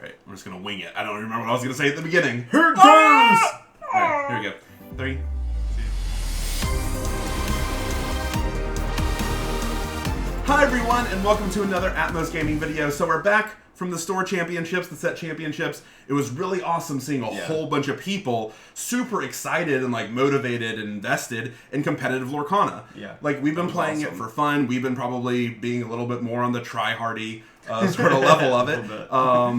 Alright, I'm just gonna wing it. I don't remember what I was gonna say at the beginning. Here it goes! Alright, here we go. 3, 2. Hi everyone, and welcome to another Atmos Gaming video. So we're back from the store championships, the set championships. It was really awesome seeing a whole bunch of people super excited and like motivated and invested in competitive Lorcana. Yeah. Like we've been playing it for fun. We've been probably being a little bit more on the try-hardy sort of level of it.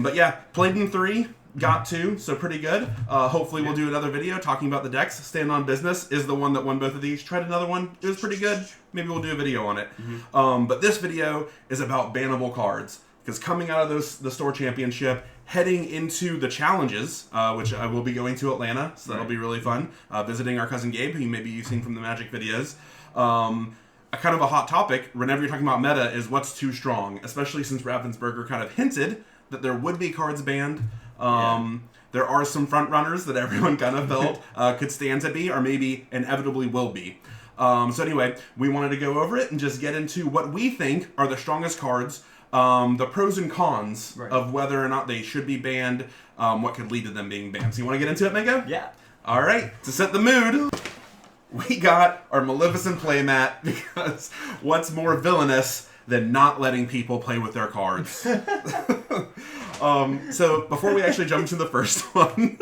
But yeah, played in 3. Got 2, so pretty good. Hopefully we'll do another video talking about the decks. Stand on Business is the one that won both of these. Tried another one. It was pretty good. Maybe we'll do a video on it. But this video is about bannable cards. Because coming out of the store championship, heading into the challenges, which I will be going to Atlanta, so that'll be really fun. Visiting our cousin Gabe, who maybe you've seen from the Magic videos. A kind of a hot topic, whenever you're talking about meta, is what's too strong. Especially since Ravensburger kind of hinted that there would be cards banned. There are some front runners that everyone kind of felt could stand to be, or maybe inevitably will be. So anyway, we wanted to go over it and just get into what we think are the strongest cards, the pros and cons of whether or not they should be banned, what could lead to them being banned. So you want to get into it, Mango? Yeah. All right, to set the mood, we got our Maleficent playmat, because what's more villainous than not letting people play with their cards? So before we actually jump to the first one,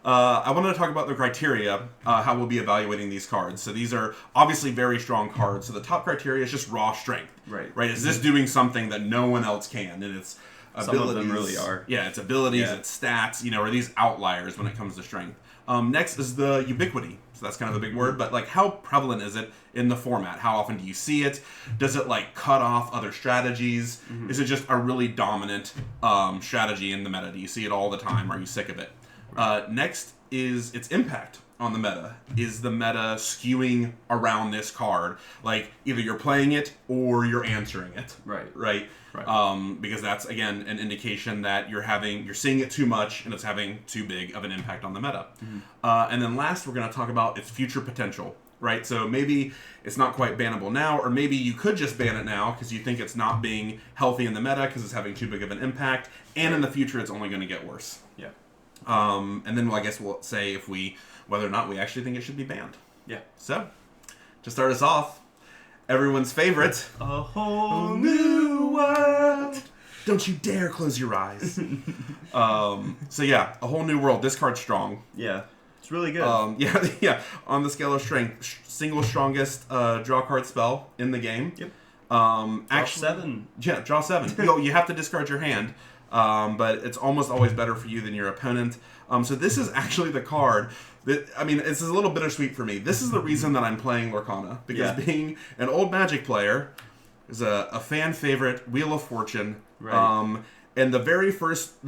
I wanted to talk about the criteria, how we'll be evaluating these cards. So these are obviously very strong cards. So the top criteria is just raw strength. Right? Is this doing something that no one else can? And it's abilities. Some of them really are. Yeah, it's abilities, it's stats, are these outliers when it comes to strength. Next is the ubiquity. So that's kind of a big word, but like how prevalent is it in the format? How often do you see it? Does it like cut off other strategies? Is it just a really dominant strategy in the meta? Do you see it all the time? Are you sick of it? Next is its impact on the meta. Is the meta skewing around this card? Like either you're playing it or you're answering it. Right. Because that's again an indication that you're seeing it too much and it's having too big of an impact on the meta. And then last, we're going to talk about its future potential. Right, so maybe it's not quite bannable now, or maybe you could just ban it now because you think it's not being healthy in the meta because it's having too big of an impact, and in the future it's only going to get worse. Yeah. And then I guess we'll say whether or not we actually think it should be banned. Yeah. So, to start us off, everyone's favorite, a whole new world. Don't you dare close your eyes. So yeah, a whole new world. This card's strong. Yeah. It's really good. Yeah. On the scale of strength, single strongest draw card spell in the game. Yep. Draw 7. Yeah, draw 7. You have to discard your hand, but it's almost always better for you than your opponent. So this is actually the card that, this is a little bittersweet for me. This is the reason that I'm playing Lorcana, because being an old Magic player is a fan favorite, Wheel of Fortune. Right. And the very first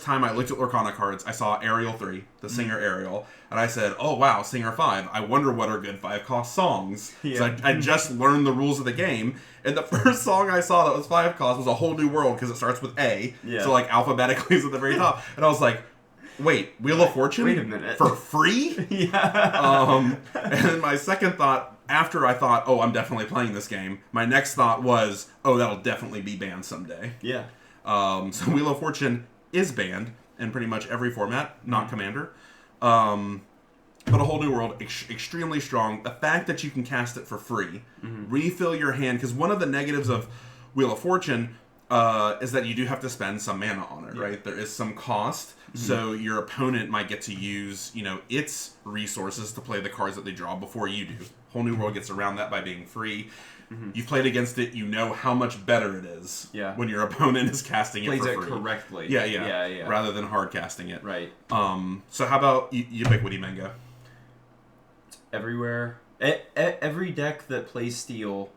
time I looked at Lorcana cards, I saw Ariel 3, the singer Ariel, and I said, "Oh wow, singer 5. I wonder what are good 5-cost songs." Yeah. So I just learned the rules of the game, and the first song I saw that was 5-cost was A Whole New World because it starts with A. Yeah. So like alphabetically is at the very top, and I was like, "Wait, Wheel of Fortune? Wait a minute, for free?" Yeah. And then my second thought, after I thought, "Oh, I'm definitely playing this game," my next thought was, "Oh, that'll definitely be banned someday." Yeah. So Wheel of Fortune is banned in pretty much every format, not Commander. But A Whole New World, extremely strong. The fact that you can cast it for free, refill your hand, because one of the negatives of Wheel of Fortune is that you do have to spend some mana on it, right? There is some cost, so your opponent might get to use, its resources to play the cards that they draw before you do. Whole New World gets around that by being free. You've played against it, you know how much better it is when your opponent is casting it for free. Plays it correctly. Yeah. Rather than hard casting it. Right. So how about Ubiquity, Mango? It's everywhere. Every deck that plays steel,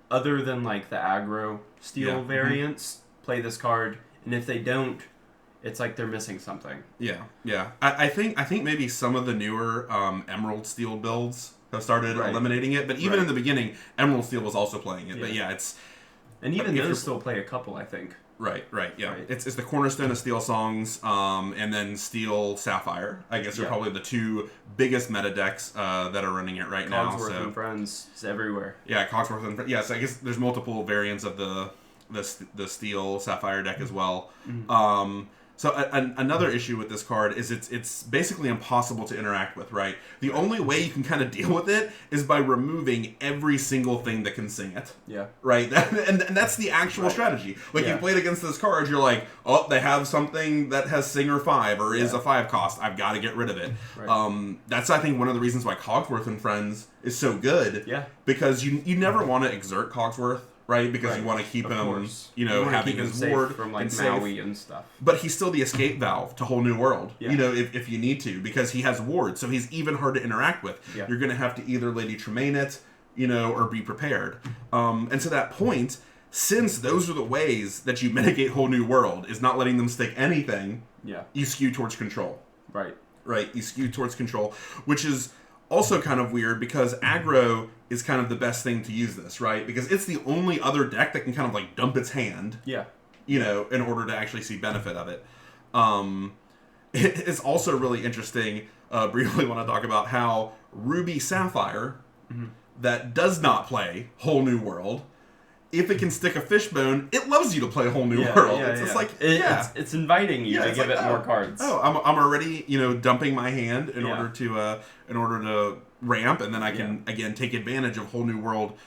other than like the aggro steel variants, play this card, and if they don't, it's like they're missing something. Yeah. I think maybe some of the newer Emerald Steel builds have started eliminating it, but even in the beginning, Emerald Steel was also playing it. But yeah, it's... And even those still play a couple, I think. Right, yeah. Right. It's the cornerstone of Steel Songs, and then Steel Sapphire, I guess, are probably the two biggest meta decks that are running it right now. Cogsworth and Friends is everywhere. Yeah, Cogsworth and Friends. Yeah, so I guess there's multiple variants of the the Steel Sapphire deck as well. Mm-hmm. So another issue with this card is it's basically impossible to interact with, right? The only way you can kind of deal with it is by removing every single thing that can sing it. Yeah. Right? And that's the actual strategy. Like, you played against this card, you're like, oh, they have something that has Singer 5 or is a 5 cost. I've got to get rid of it. Right. That's, I think, one of the reasons why Cogsworth and Friends is so good. Yeah. Because you never want to exert Cogsworth. Right, because you want to keep him, having his ward from like Maui and stuff. But he's still the escape valve to Whole New World. Yeah. If you need to, because he has wards, so he's even hard to interact with. Yeah. You're going to have to either Lady Tremaine it, or be prepared. And to that point, since those are the ways that you mitigate Whole New World, is not letting them stick anything. Yeah. You skew towards control. Right. Right. You skew towards control, which is also kind of weird because aggro is kind of the best thing to use this, right? Because it's the only other deck that can kind of like dump its hand. Yeah. In order to actually see benefit of it. It's also really interesting, briefly want to talk about how Ruby Sapphire, that does not play Whole New World, if it can stick a fishbone, it loves you to play Whole New World. Yeah, it's just like, it's inviting you to give it more cards. Oh, I'm already, dumping my hand in order to ramp, and then I can again take advantage of Whole New World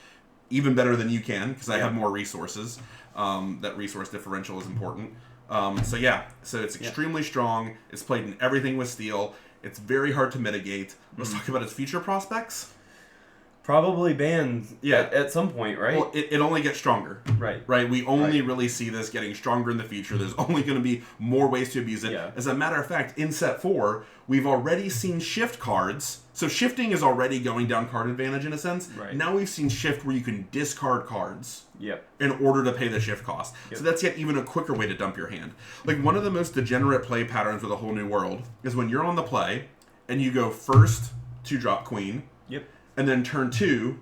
even better than you can because I have more resources. That resource differential is important. So it's extremely strong. It's played in everything with steel. It's very hard to mitigate. Let's talk about its future prospects. Probably banned at some point, right? Well, it only gets stronger. Right? We only really see this getting stronger in the future. There's only going to be more ways to abuse it. Yeah. As a matter of fact, in set 4, we've already seen shift cards. So shifting is already going down card advantage in a sense. Right. Now we've seen shift where you can discard cards Yep. in order to pay the shift cost. Yep. So that's yet even a quicker way to dump your hand. Like, one of the most degenerate play patterns with A Whole New World is when you're on the play and you go first 2-drop queen. Yep. And then turn 2,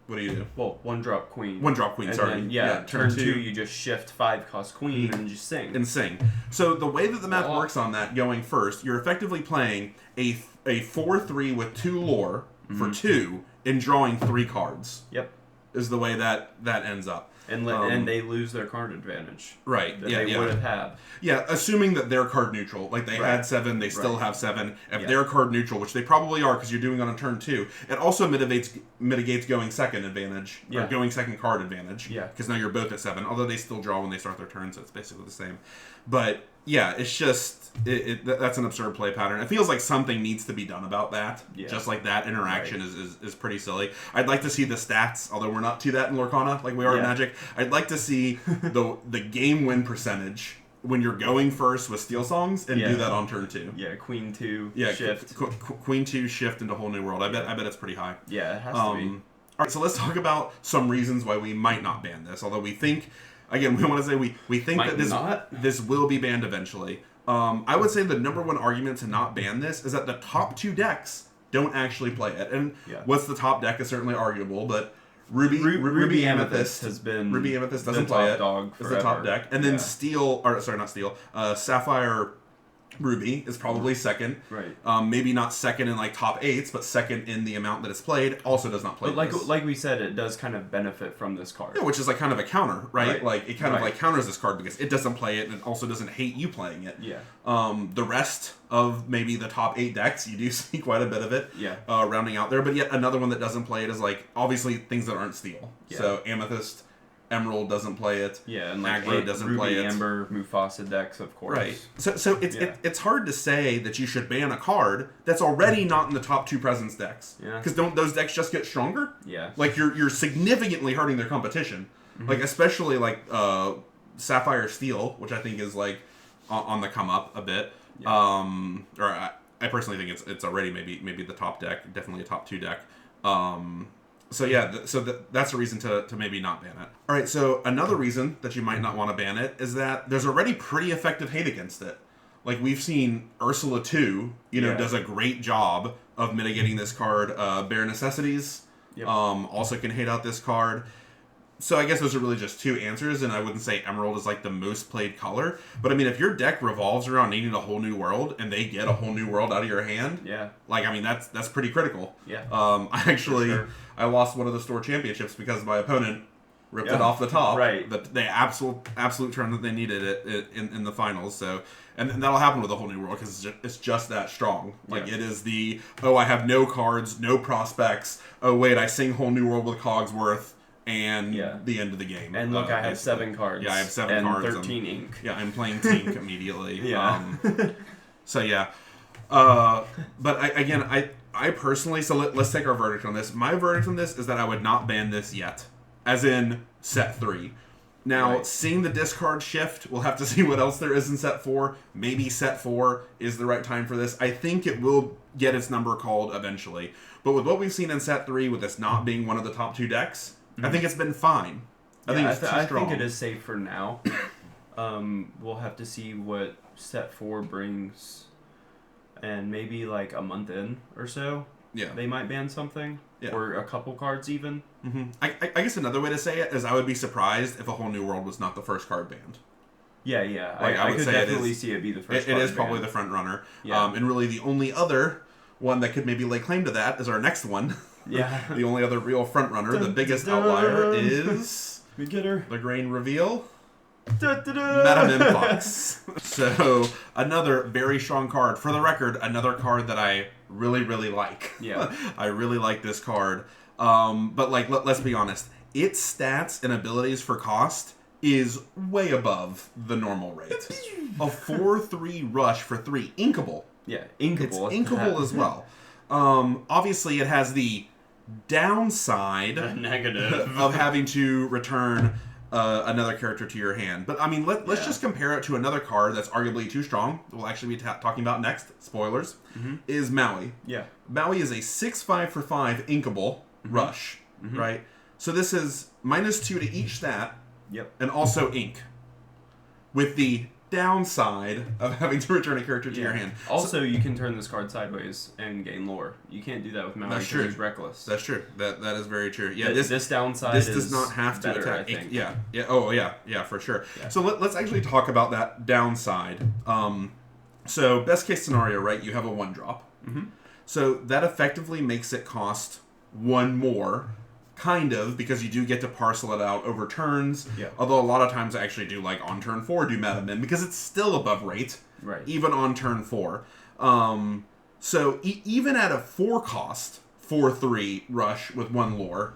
what do you do? Well, 1-drop queen. 1-drop queen, and sorry. Then, turn 2, you just shift 5 cost queen and just sing. And sing. So the way that the math works on that, going first, you're effectively playing a 4-3 with 2 lore for 2 and drawing 3 cards. Yep. Is the way that ends up. And they lose their card advantage. Right. That they would have had. Yeah, assuming that they're card neutral. Like, they had 7, they still have 7. If they're card neutral, which they probably are because you're doing it on turn 2, it also mitigates going second advantage. Or going second card advantage. Yeah. Because now you're both at 7. Although they still draw when they start their turn, so it's basically the same. But, yeah, it's just... that's an absurd play pattern. It feels like something needs to be done about that. Yeah. Just like that interaction is pretty silly. I'd like to see the stats, although we're not to that in Lorcana like we are in Magic. I'd like to see the game win percentage when you're going first with Steel Songs and do that on turn 2. Yeah, Queen 2 shift. Queen 2 shift into Whole New World. I bet it's pretty high. Yeah, it has to be. Alright, so let's talk about some reasons why we might not ban this. Although we think, again, we want to say we think that this will be banned eventually. I would say the number one argument to not ban this is that the top 2 decks don't actually play it. And what's the top deck is certainly arguable, but Ruby Amethyst has been Ruby Amethyst doesn't play it. It's the top deck. And then Sapphire Ruby is probably second. Right. Maybe not second in like top 8s, but second in the amount that it's played. Also does not play but like we said, it does kind of benefit from this card. Yeah, which is like kind of a counter, right? Like, it kind of like counters this card because it doesn't play it and it also doesn't hate you playing it. Yeah. The rest of maybe the top 8 decks, you do see quite a bit of it. Yeah. Rounding out there. But yet another one that doesn't play it is like obviously things that aren't steel. Yeah. So Amethyst, Emerald doesn't play it. Yeah, and like Aggro doesn't Ruby, play it. Amber, Mufasa decks, of course. Right. So it's hard to say that you should ban a card that's already not in the top 2 presence decks. Yeah. Because don't those decks just get stronger? Yeah. Like you're significantly hurting their competition. Mm-hmm. Like especially like Sapphire Steel, which I think is like on the come up a bit. Yeah. I personally think it's already maybe the top deck, definitely a top 2 deck. So yeah, that's a reason to maybe not ban it. All right, so another reason that you might not want to ban it is that there's already pretty effective hate against it. Like we've seen Ursula 2, does a great job of mitigating this card. Bare Necessities also can hate out this card. So I guess those are really just 2 answers, and I wouldn't say Emerald is like the most played color. But I mean, if your deck revolves around needing a whole new world, and they get a whole new world out of your hand, like I mean that's pretty critical. Yeah. I lost one of the store championships because my opponent ripped it off the top. Right. The absolute turn that they needed it in the finals. So, and that'll happen with the whole new world because it's just that strong. Like it is I have no cards, no prospects. Oh wait, I sing whole new world with Cogsworth. And the end of the game. And look, I have 7 cards. Yeah, I have 7 cards. And 13 ink. Yeah, I'm playing Tink immediately. Yeah. So yeah. But I personally, so let's take our verdict on this. My verdict on this is that I would not ban this yet. As in set 3. Now, seeing the discard shift, we'll have to see what else there is in set 4. Maybe set 4 is the right time for this. I think it will get its number called eventually. But with what we've seen in set 3, with this not being one of the top 2 decks, I think it's been fine. I think it's too strong. I think it is safe for now. We'll have to see what set 4 brings, and maybe like a month in or so. Yeah, they might ban something, or a couple cards even. Mm-hmm. I guess another way to say it is I would be surprised if a whole new world was not the first card banned. Yeah. Like, I could definitely see it be the first. It is probably the front runner. Yeah. And really the only other one that could maybe lay claim to that is our next one. Yeah. The only other real front runner, the biggest outlier is we get her. The grain reveal. Mim Fox. So another very strong card. For the record, another card that I really, really like. Yeah. I really like this card. But like let's be honest, its stats and abilities for cost is way above the normal rate. A 4/3 rush for 3. Inkable. Yeah, inkable. It's inkable as well. Obviously it has the downside negative of having to return another character to your hand. But I mean, let's just compare it to another card that's arguably too strong. We'll actually be talking about next. Spoilers. Is Maui. Yeah. Maui is a 6/5 for 5 inkable rush, right? So this is -2 to each stat. Yep. And also ink. With the downside of having to return a character to your hand. Also, you can turn this card sideways and gain lore. You can't do that with Maui. That's true. It's reckless. That's true. That is very true. Yeah, this downside. This does not have to attack. I think. Yeah. Oh yeah, for sure. Yeah. So let's actually talk about that downside. So best case scenario, right? You have a 1-drop. So that effectively makes it cost 1 more. Kind of, because you do get to parcel it out over turns. Yeah. Although a lot of times I actually do, like, on turn 4 do Mim, because it's still above rate. Right. Even on turn 4. So even at a 4 cost, 4/3 rush with 1 lore,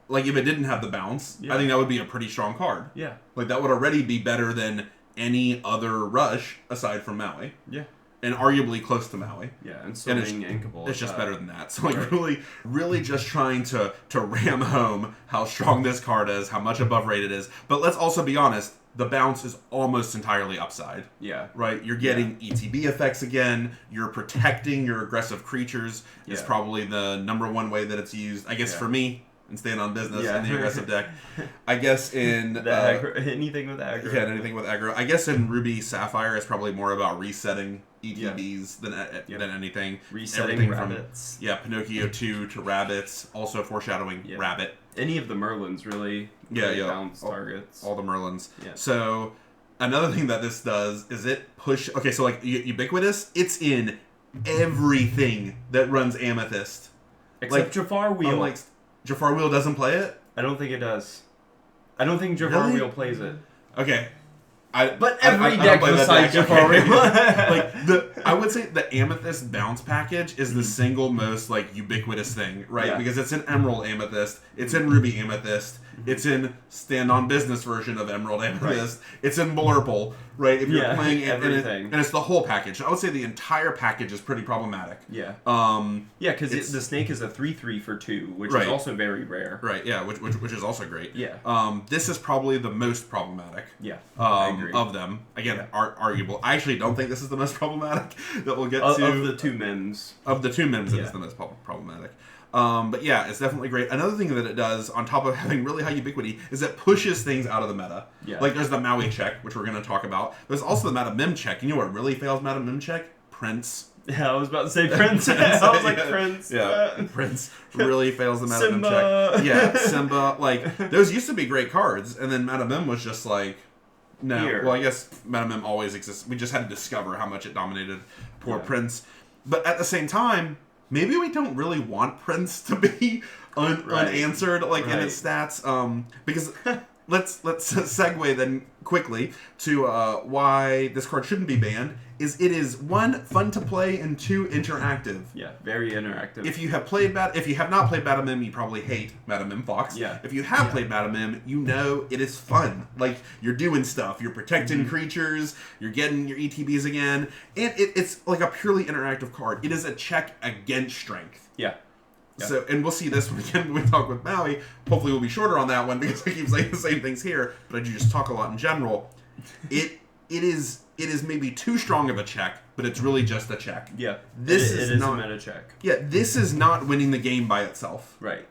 like, if it didn't have the bounce, I think that would be a pretty strong card. Yeah. Like, that would already be better than any other rush aside from Maui. Yeah. And arguably close to Maui. Yeah, and still being inkable. It's just better than that. So, like, really just trying to ram home how strong this card is, how much above rate it is. But let's also be honest, the bounce is almost entirely upside. Yeah. Right? You're getting ETB effects again. You're protecting your aggressive creatures. It's probably the number 1 way that it's used. I guess for me, and staying on business in the aggressive deck. I guess in... anything with aggro. Yeah, anything with aggro. I guess in Ruby Sapphire, it's probably more about resetting ETBs than anything. Resetting everything rabbits. From Pinocchio 2 to rabbits, also foreshadowing rabbit. Any of the Merlins really bounce targets. All the Merlins. Yeah. So another thing that this does is it push... Okay, so like Ubiquitous, it's in everything that runs Amethyst. Except Jafar Wheel. Jafar Wheel doesn't play it? I don't think it does. I don't think Jafar Wheel plays it. Okay. But every deck besides Jafar Wheel. I would say the Amethyst bounce package is the single most ubiquitous thing, right? Yeah. Because it's in Emerald Amethyst, it's in Ruby Amethyst, it's in Stand on Business version of Emerald Amethyst, it's in Blurple, right? If you're playing everything, and it's the whole package. I would say the entire package is pretty problematic. Yeah. Because the snake is a 3/3 for 2, which is also very rare. Right. Yeah. Which is also great. Yeah. This is probably the most problematic. Yeah. I agree. Of them. Again, arguable. I actually don't think this is the most problematic that we'll get to. Of the 2 Mims. Of the 2 Mims, it is the most problematic. But yeah, it's definitely great. Another thing that it does, on top of having really high ubiquity, is it pushes things out of the meta. Yeah. Like there's the Maui check, which we're going to talk about. There's also the Mim check. You know what really fails Mim check? Prince. Yeah, I was about to say Prince. I was like, Prince. Yeah, Prince really fails the Mim check. Yeah, Simba. Like, those used to be great cards, and then Mim was just like, no. Here. Well, I guess Mim always exists. We just had to discover how much it dominated poor Prince. But at the same time, maybe we don't really want Prince to be unanswered, like in its stats, because let's segue then quickly to why this card shouldn't be banned. Is it is 1, fun to play, and 2, interactive. Yeah, very interactive. If you have not played Bannable, you probably hate Mim Fox. Yeah. If you have played Bannable, you know it is fun. Like, you're doing stuff, you're protecting creatures, you're getting your ETBs again, and it's like a purely interactive card. It is a check against strength. Yeah. So, and we'll see this one again when we talk with Maui. Hopefully we'll be shorter on that one because I keep saying the same things here, but I do just talk a lot in general. It is maybe too strong of a check, but it's really just a check. Yeah. This it is not a meta check. Yeah, this is not winning the game by itself. Right.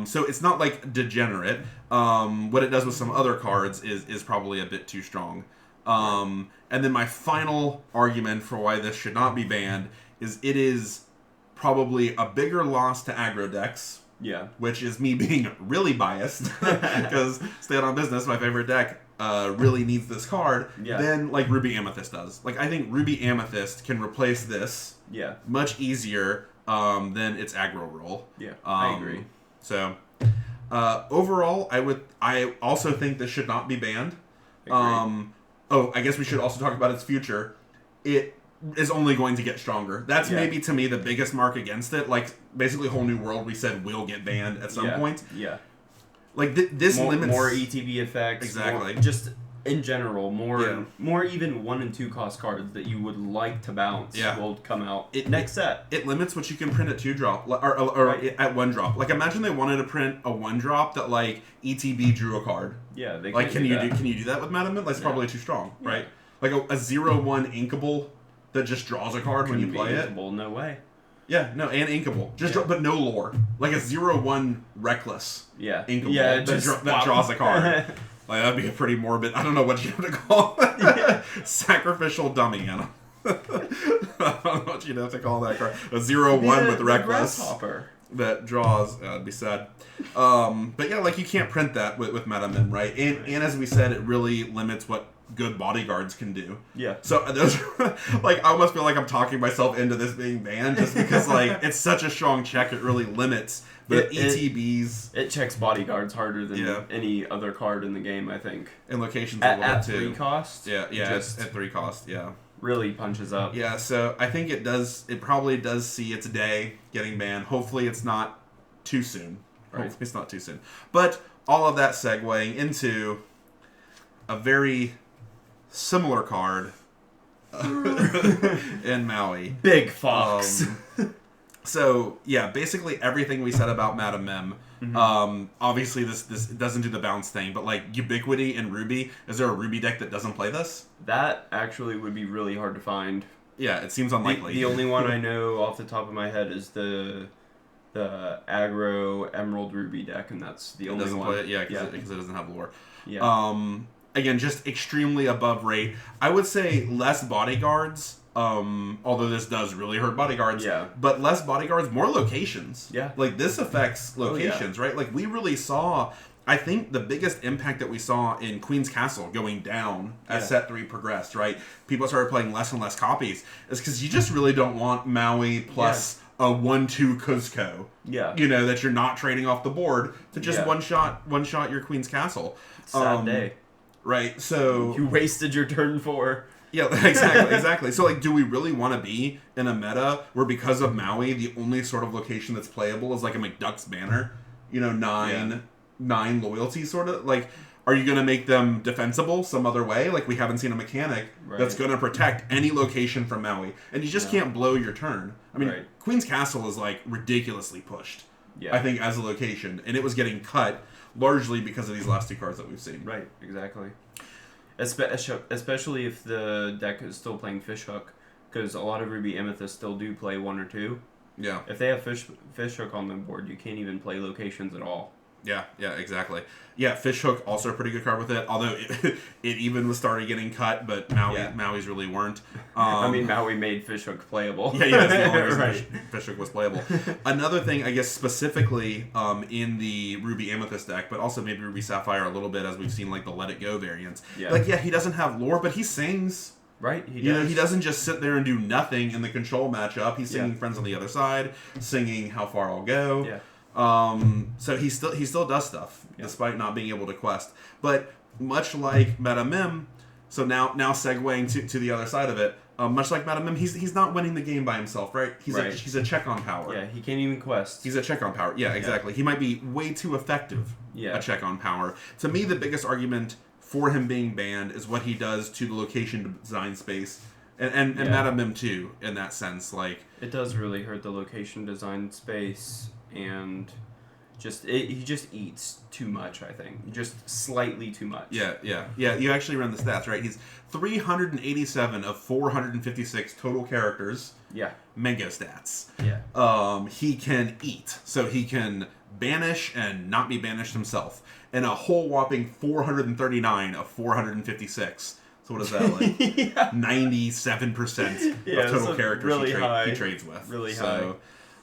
So it's not like degenerate. What it does with some other cards is probably a bit too strong. And then my final argument for why this should not be banned is it is probably a bigger loss to aggro decks. Yeah. Which is me being really biased because Stay On Business, my favorite deck, really needs this card than like Ruby Amethyst does. Like, I think Ruby Amethyst can replace this much easier than its aggro role. Yeah, I agree. So overall, I also think this should not be banned. I guess we should also talk about its future. It is only going to get stronger. That's maybe to me the biggest mark against it. Like, basically Whole New World we said will get banned at some point. Yeah. Like this limits more ETB effects. Exactly. Just in general, more even 1 and 2 cost cards that you would like to bounce will come out next set. It limits what you can print at 2 drop or at 1 drop. Like, imagine they wanted to print a 1 drop that like ETB drew a card. Yeah, they like can you do that with Madam? That's probably too strong, right? Like a 0/1 inkable that just draws a card when you play it. No way. Yeah, no, and inkable. But no lore. Like a 0/1 reckless. Yeah. Inkable that draws a card. Like, that'd be a pretty morbid. I don't know what you have to call it. Sacrificial dummy. I don't know what you'd have to call that card. A 0/1 with reckless. Grasshopper. That draws. It'd be sad. But yeah, like, you can't print that with Mim, right? And as we said, it really limits what good bodyguards can do. Yeah. So those, like, I almost feel like I'm talking myself into this being banned just because, like, it's such a strong check. It really limits the ETBs. It checks bodyguards harder than any other card in the game, I think. And locations at too. 3 cost. Yeah. At 3 cost. Yeah. Really punches up. Yeah. So I think it does. It probably does see its day getting banned. Hopefully, it's not too soon. Right. Hopefully, it's not too soon. But all of that segueing into a very similar card in Maui. Big Fox. So, yeah, basically everything we said about Madam Mim. Obviously, this doesn't do the bounce thing, but, like, Ubiquity and Ruby, is there a Ruby deck that doesn't play this? That actually would be really hard to find. Yeah, it seems unlikely. The only one I know off the top of my head is the aggro Emerald Ruby deck, and that's the only one. Play it? Yeah, because it doesn't have lore. Yeah. Again, just extremely above rate. I would say less bodyguards, although this does really hurt bodyguards. Yeah. But less bodyguards, more locations. Yeah. Like, this affects locations, right? Like, we really saw, I think the biggest impact that we saw in Queen's Castle going down as set 3 progressed, right? People started playing less and less copies. It's because you just really don't want Maui plus a 1/2 Cuzco. Yeah. You know, that you're not trading off the board to just one shot your Queen's Castle. Sad day. Right, so... You wasted your turn 4. Yeah, exactly. So, like, do we really want to be in a meta where, because of Maui, the only sort of location that's playable is, like, a McDuck's Banner? You know, 9 loyalty, sort of? Like, are you going to make them defensible some other way? Like, we haven't seen a mechanic that's going to protect any location from Maui. And you just can't blow your turn. I mean, Queen's Castle is, like, ridiculously pushed, I think, as a location. And it was getting cut largely because of these last 2 cards that we've seen. Right, exactly. Especially if the deck is still playing Fishhook, because a lot of Ruby Amethyst still do play 1 or 2. Yeah. If they have Fishhook on the board, you can't even play locations at all. Yeah, exactly. Yeah, Fishhook also a pretty good card with it, although it even was started getting cut, but Maui's really weren't. I mean, Maui made Fishhook playable. Yeah, that's the only reason Fishhook was playable. Another thing, I guess, specifically in the Ruby Amethyst deck, but also maybe Ruby Sapphire a little bit, as we've seen, like, the Let It Go variants. Yeah. Like, he doesn't have lore, but he sings. Right, he does. You know, he doesn't just sit there and do nothing in the control matchup. He's singing Friends on the Other Side, singing How Far I'll Go. Yeah. So he still does stuff, despite not being able to quest. But much like Mim, so now segueing to the other side of it, much like Mim, he's not winning the game by himself, right? He's a check on power. Yeah, he can't even quest. He's a check on power. Yeah, exactly. He might be way too effective. A check on power. To me, the biggest argument for him being banned is what he does to the location design space, and Mim too, in that sense. Like, it does really hurt the location design space, and he just eats too much, I think. Just slightly too much. Yeah. You actually run the stats, right? He's 387 of 456 total characters. Yeah. Mango stats. Yeah. He can eat, so he can banish and not be banished himself. And a whole whopping 439 of 456. So what is that, like? 97% of total characters really he trades with. Really high.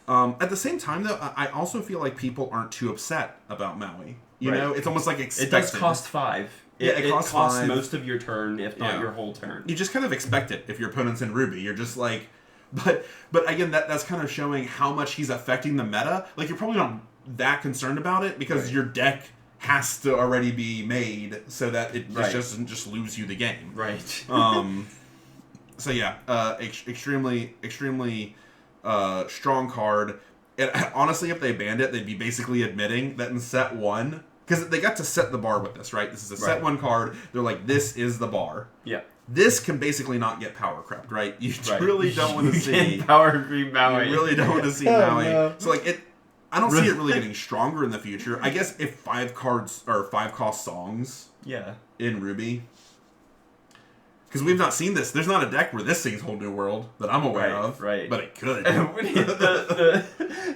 At the same time, though, I also feel like people aren't too upset about Maui. You know, it's almost like expected. It does cost 5. It costs 5. Most of your turn, if not your whole turn. You just kind of expect it if your opponent's in Ruby. You're just like... But again, that's kind of showing how much he's affecting the meta. Like, you're probably not that concerned about it because your deck has to already be made so that it doesn't just lose you the game. Right. So yeah, extremely strong card. And honestly, if they banned it, they'd be basically admitting that in set 1, because they got to set the bar with this, right? This is a set 1 card. They're like, this is the bar. Yeah. This can basically not get power crept, right? You really don't want to see power creep Maui. You really don't want to see Maui. No. So like I don't see it really getting stronger in the future. I guess if 5 cards or 5 cost songs in Ruby. Because we've not seen this. There's not a deck where this sings Whole New World that I'm aware of. Right. But it could. the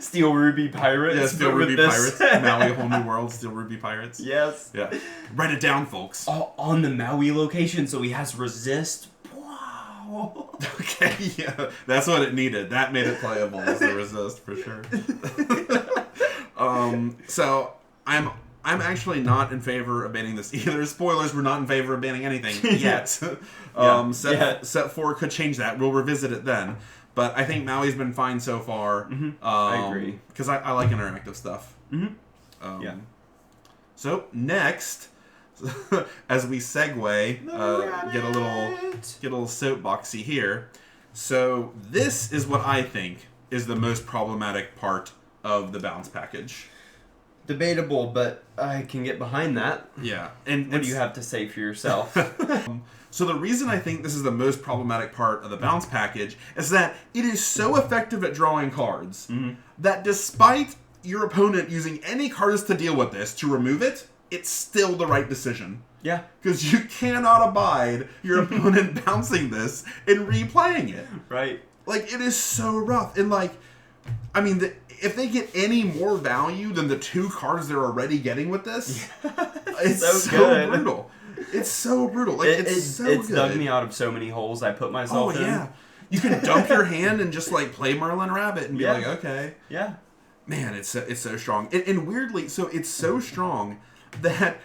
Steel Ruby Pirates. Yeah, Steel Ruby Pirates. Maui Whole New World, Steel Ruby Pirates. Yes. Yeah. Write it down, folks. On the Maui location, so he has resist. Wow. Okay, yeah. That's what it needed. That made it playable, is the resist, for sure. So, I'm actually not in favor of banning this either. Spoilers, we're not in favor of banning anything yet. Set 4 could change that. We'll revisit it then. But I think Maui's been fine so far. I agree. Because I like interactive stuff. So, next, as we segue, get a little soapboxy here. So, this is what I think is the most problematic part of the bounce package. Debatable, but I can get behind that. Yeah. And what do you have to say for yourself? So the reason I think this is the most problematic part of the bounce package is that it is so effective at drawing cards that despite your opponent using any cards to deal with this, to remove it, it's still the right decision. Yeah. Because you cannot abide your opponent bouncing this and replaying it. Right. Like, it is so rough. And, like, I mean, if they get any more value than the 2 cards they're already getting with this, it's so brutal. It's so brutal. Like, it's good. Dug me out of so many holes I put myself in. Oh, yeah. You can dump your hand and just, like, play Merlin Rabbit and be like, okay. Yeah. Man, it's so strong. And weirdly, so it's so strong that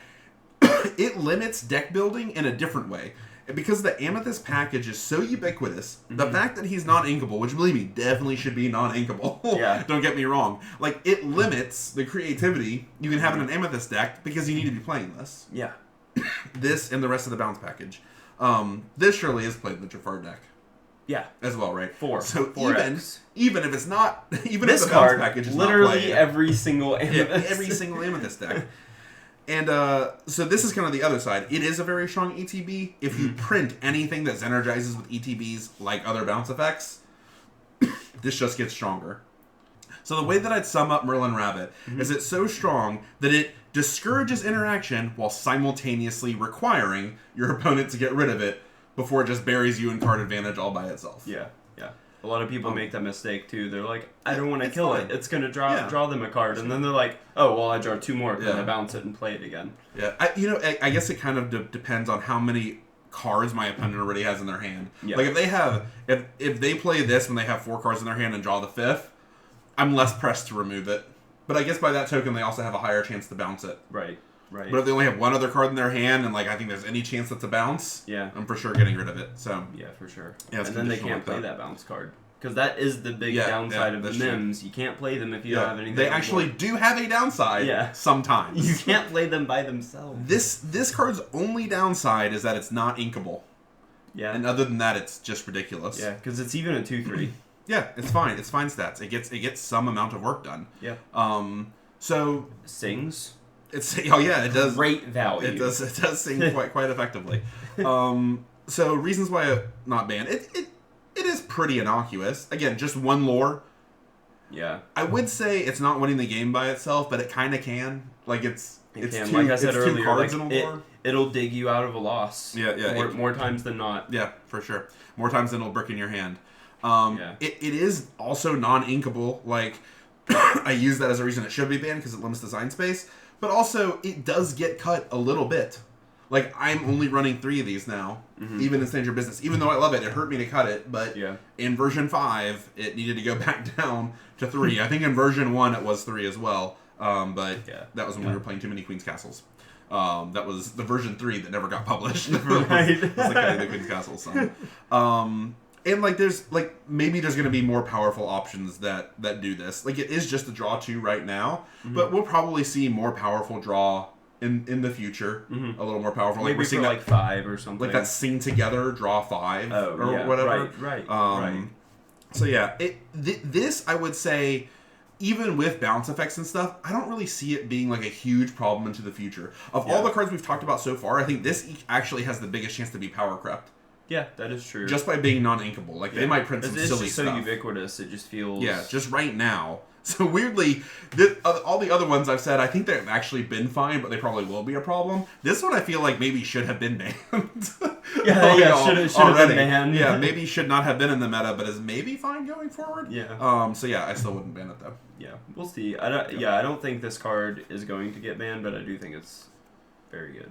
it limits deck building in a different way. Because the Amethyst package is so ubiquitous, the fact that he's non-inkable, which believe me, definitely should be non-inkable. Yeah. Don't get me wrong. Like, it limits the creativity you can have in an Amethyst deck because you need to be playing this. Yeah. This and the rest of the bounce package. This surely is played in the Jafar deck. Yeah. As well, right? 4. So 4X. even if it's not, even this if the card, bounce package is literally not played, every single Amethyst. every single Amethyst deck. And so this is kind of the other side. It is a very strong ETB. If you print anything that energizes with ETBs like other bounce effects, this just gets stronger. So the way that I'd sum up Merlin Rabbit is it's so strong that it discourages interaction while simultaneously requiring your opponent to get rid of it before it just buries you in card advantage all by itself. Yeah. A lot of people make that mistake too. They're like, I don't want to kill it. It's going to draw them a card. And then they're like, oh, well, I draw 2 more. Then I bounce it and play it again. Yeah. I guess it kind of depends on how many cards my opponent already has in their hand. Yeah. Like, if they play this when they have 4 cards in their hand and draw the 5th, I'm less pressed to remove it. But I guess by that token, they also have a higher chance to bounce it. Right. Right. But if they only have one other card in their hand, and like I think there's any chance that's a bounce, yeah, I'm for sure getting rid of it. So yeah, for sure. Yeah, and then they can't play that bounce card. Because that is the big downside of the Mims. You can't play them if you don't have anything. They actually do have a downside sometimes. You can't play them by themselves. This card's only downside is that it's not inkable. Yeah. And other than that, it's just ridiculous. Yeah, because it's even a 2/3. Yeah, it's fine. It's fine stats. It gets some amount of work done. Yeah. So sings. It does. Great value. It does sing quite effectively. So reasons why not banned. It is pretty innocuous. Again, just one lore. Yeah. I would say it's not winning the game by itself, but it kind of can. Like it's can. Two, like I said it's earlier, two cards in a lore. It'll dig you out of a loss. Yeah. More times than not. Yeah, for sure. More times than it'll brick in your hand. It is also non-inkable. Like I use that as a reason it should be banned because it limits design space. But also it does get cut a little bit. Like I'm only running 3 of these now, even in Standard Business. Even though I love it, it hurt me to cut it. But in version 5, it needed to go back down to 3. I think in version 1 it was 3 as well. But that was when we were playing too many Queen's Castles. That was the version 3 that never got published. Right. was the cutting the Queen's Castles. So. And like there's like maybe there's gonna be more powerful options that do this. Like it is just a draw 2 right now, but we'll probably see more powerful draw in the future. A little more powerful. Maybe like we're seeing like 5 or something. Like that Sing Together draw 5 or whatever. Right. So yeah, this I would say, even with bounce effects and stuff, I don't really see it being like a huge problem into the future. Of all the cards we've talked about so far, I think this actually has the biggest chance to be power crept. Yeah, that is true. Just by being non-inkable. Like, they might print some silly stuff. It's so ubiquitous, it just feels... Yeah, just right now. So, weirdly, all the other ones I've said, I think they've actually been fine, but they probably will be a problem. This one I feel like maybe should have been banned. should have been banned. Yeah, maybe should not have been in the meta, but is maybe fine going forward. Yeah. So, yeah, I still wouldn't ban it, though. Yeah, we'll see. I don't think this card is going to get banned, but I do think it's very good.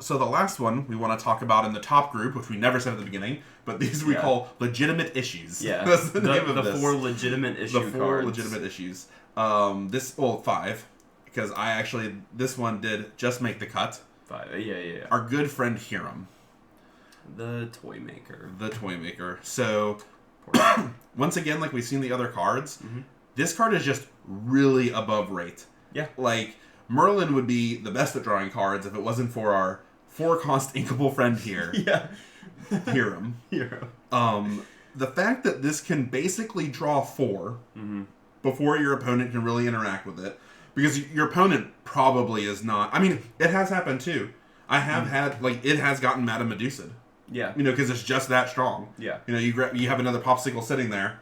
So the last one we want to talk about in the top group, which we never said at the beginning, but these we call legitimate issues. Yeah, that's the name of this. 4 legitimate issue cards. The 4 legitimate issues. 5, because this one did just make the cut. 5, yeah. Our good friend Hiram. The toy maker. So, once again, like we've seen the other cards, this card is just really above rate. Yeah. Like, Merlin would be the best at drawing cards if it wasn't for our 4-cost inkable friend here. Yeah. Hiram. The fact that this can basically draw 4 before your opponent can really interact with it, because your opponent probably is not... I mean, it has happened too. I have had... Like, it has gotten Madame Medusa. Yeah. You know, because it's just that strong. Yeah. You know, you have another popsicle sitting there.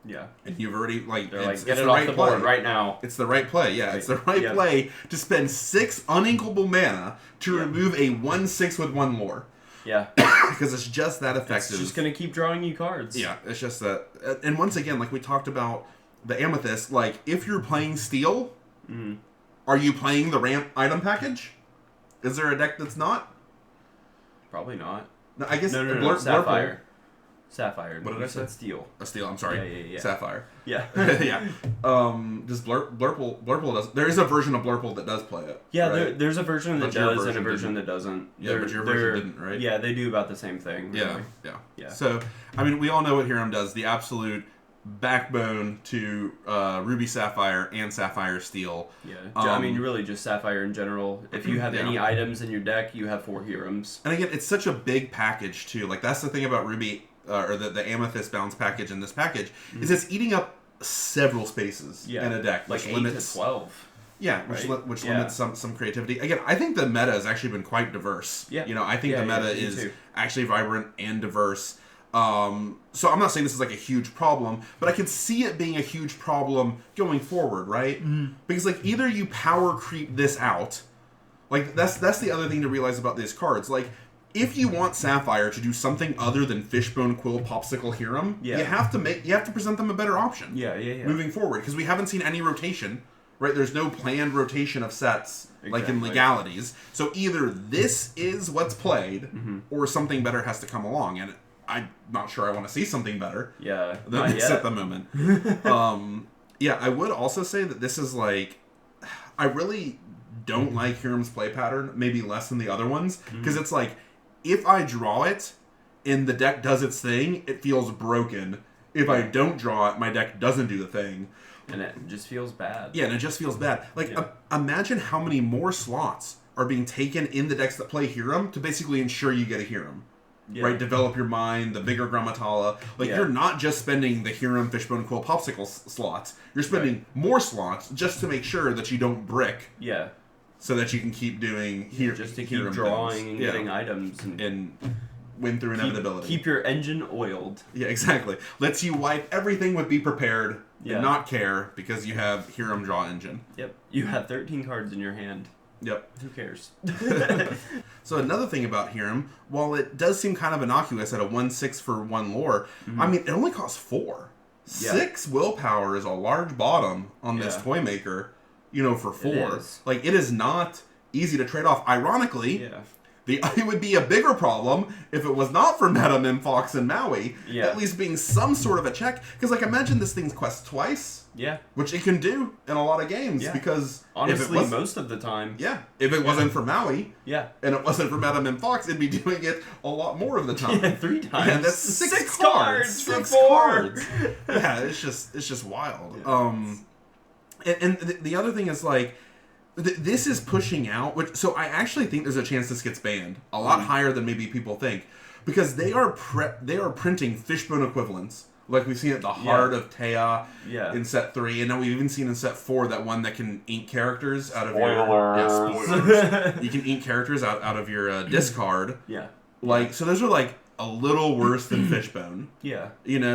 Yeah. And you've already, like... They're like, get it off the board right now. It's the right play, yeah. It's the right play to spend 6 uninkable mana to remove a 1/6 with 1 lore. Yeah. Because it's just that effective. It's just going to keep drawing you cards. Yeah, it's just that... And once again, like we talked about the Amethyst, like, if you're playing Steel, are you playing the ramp item package? Is there a deck that's not? Probably not. No, I guess... No, Sapphire. Sapphire. What did I say? Steel. A Steel, I'm sorry. Yeah. Sapphire. Yeah. Yeah. Does Blurple does... There is a version of Blurple that does play it. Yeah, right? there's a version that does and a version that doesn't. Yeah, but your version didn't, right? Yeah, they do about the same thing. Really. Yeah. So, I mean, we all know what Hiram does. The absolute backbone to Ruby Sapphire and Sapphire Steel. Yeah. I mean, really just Sapphire in general. If you have any items in your deck, you have 4 Hirams. And again, it's such a big package, too. Like, that's the thing about Ruby... or the Amethyst bounce package in this package, is it's eating up several spaces in a deck. Like 8 to 12. Yeah, which limits some creativity. Again, I think the meta has actually been quite diverse. Yeah. You know, I think the meta is actually vibrant and diverse. So I'm not saying this is like a huge problem, but I can see it being a huge problem going forward, right? Because like either you power creep this out, like that's the other thing to realize about these cards. Like if you want Sapphire to do something other than Fishbone Quill Popsicle Hiram, you have to present them a better option. Yeah. Moving forward, because we haven't seen any rotation, right? There's no planned rotation of sets like in legalities. So either this is what's played, or something better has to come along, and I'm not sure I want to see something better. Yeah, than this at the moment. I would also say that this is like, I really don't like Hiram's play pattern, maybe less than the other ones, because it's like, if I draw it and the deck does its thing, it feels broken. If I don't draw it, my deck doesn't do the thing. And it just feels bad. Yeah, and it just feels bad. Like, imagine how many more slots are being taken in the decks that play Hiram to basically ensure you get a Hiram. Yeah. Right? Develop your mind, the bigger Grammatala. Like, you're not just spending the Hiram, Fishbone, Quill, Popsicle slots. You're spending more slots just to make sure that you don't brick. Yeah. So that you can keep doing just to keep drawing things. And getting items. And win through inevitability. Keep your engine oiled. Yeah, exactly. Lets you wipe everything with Be Prepared and not care because you have Hiram Draw Engine. Yep. You have 13 cards in your hand. Yep. Who cares? So another thing about Hiram, while it does seem kind of innocuous at a 1/6 for 1 lore, I mean, it only costs 4. 6 willpower is a large bottom on this toy maker, for 4. Like, it is not easy to trade off. Ironically, it would be a bigger problem if it was not for Meta, Mim Fox, and Maui. Yeah. At least being some sort of a check. Because, like, imagine this thing's quest twice. Yeah. Which it can do in a lot of games. Yeah. Because honestly, most of the time. Yeah. If it wasn't for Maui. Yeah. And it wasn't for Meta, Mim Fox, it'd be doing it a lot more of the time. Yeah, 3 times. Yeah, that's 6 cards. 6 cards. Yeah, it's just wild. Yeah. And the other thing is, like, this is pushing out, so I actually think there's a chance this gets banned a lot higher than maybe people think, because they are printing Fishbone equivalents, like we've seen at the Heart of Tea in set 3, and now we've even seen in set 4 that one that can ink characters out of spoilers. You can ink characters out of your discard. Yeah. Like, so those are like a little worse than Fishbone. Yeah.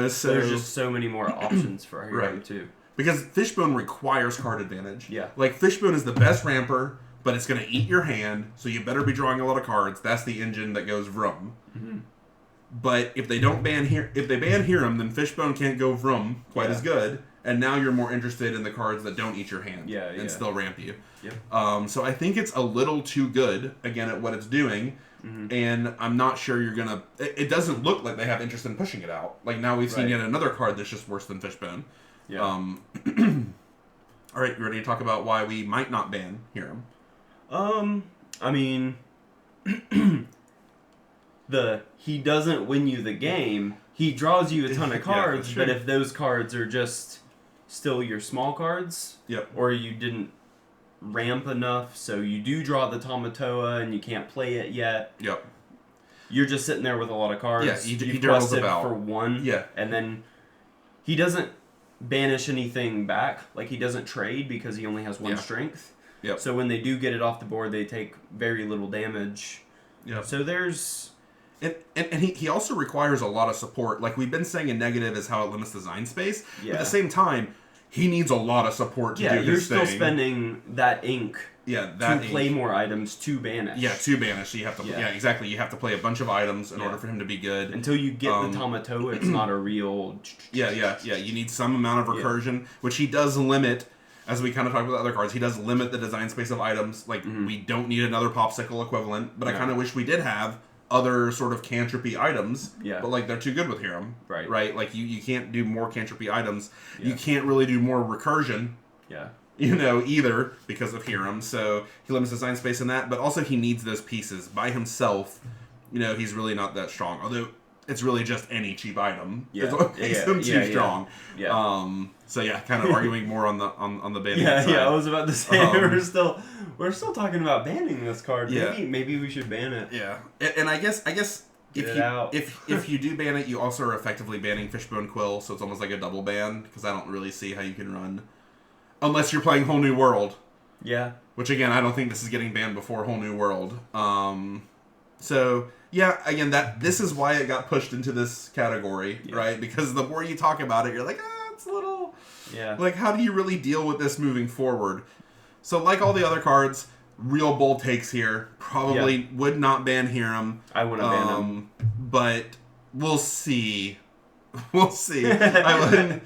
So there's just so many more options for Hiram too. Because Fishbone requires card advantage. Yeah. Like, Fishbone is the best ramper, but it's going to eat your hand, so you better be drawing a lot of cards. That's the engine that goes vroom. Mm-hmm. But if they ban Hiram, then Fishbone can't go vroom quite as good, and now you're more interested in the cards that don't eat your hand and still ramp you. Yep. So I think it's a little too good, again, at what it's doing, and I'm not sure you're going to... It doesn't look like they have interest in pushing it out. Like, now we've seen yet another card that's just worse than Fishbone. Yeah. All right, you ready to talk about why we might not ban Hiram? I mean, he doesn't win you the game. He draws you a ton of cards, but if those cards are just still your small cards, or you didn't ramp enough, so you do draw the Tamatoa and you can't play it yet. Yep. You're just sitting there with a lot of cards. Yeah, he quested for 1. Yeah. And then he doesn't banish anything back. Like, he doesn't trade because he only has 1 strength. Yep. So when they do get it off the board, they take very little damage. Yeah. So there's... And he also requires a lot of support. Like, we've been saying a negative is how it limits design space. Yeah. But at the same time, he needs a lot of support to do his thing. Yeah, you're still spending that ink to play more items to banish. Yeah, to banish. So you have to... Yeah, exactly. You have to play a bunch of items in order for him to be good. Until you get the Tamatoa, it's not a real... Yeah. You need some amount of recursion, which he does limit, as we kind of talked about the other cards. He does limit the design space of items. Like, we don't need another Popsicle equivalent, but I kind of wish we did have other sort of Cantropy items. Yeah. But, like, they're too good with Hiram. Right? Like, you can't do more Cantropy items. Yeah. You can't really do more recursion. Yeah. Either because of Hiram. So he limits design space in that, but also he needs those pieces. By himself, he's really not that strong. Although it's really just any cheap item. Yeah. That's what makes him too strong. Yeah. So kind of arguing more on the banning side. Yeah, I was about to say we're still talking about banning this card. Maybe we should ban it. Yeah. And I guess if you do ban it, you also are effectively banning Fishbone Quill, so it's almost like a double ban, because I don't really see how you can run. Unless you're playing Whole New World. Yeah. Which, again, I don't think this is getting banned before Whole New World. So, again, this is why it got pushed into this category, right? Because the more you talk about it, you're like, it's a little... Yeah. Like, how do you really deal with this moving forward? So, like all the other cards, real bold takes here. Probably would not ban Hiram. I wouldn't ban him. But we'll see. We'll see. The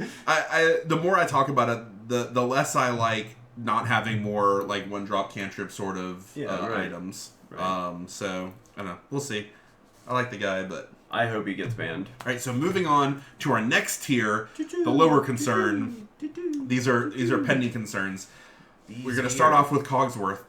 more I talk about it, the less I like not having more like 1-drop cantrip sort of items. Right. So I don't know. We'll see. I like the guy, but I hope he gets banned. All right. So moving on to our next tier, the lower concern. These are pending concerns. We're going to start off with Cogsworth.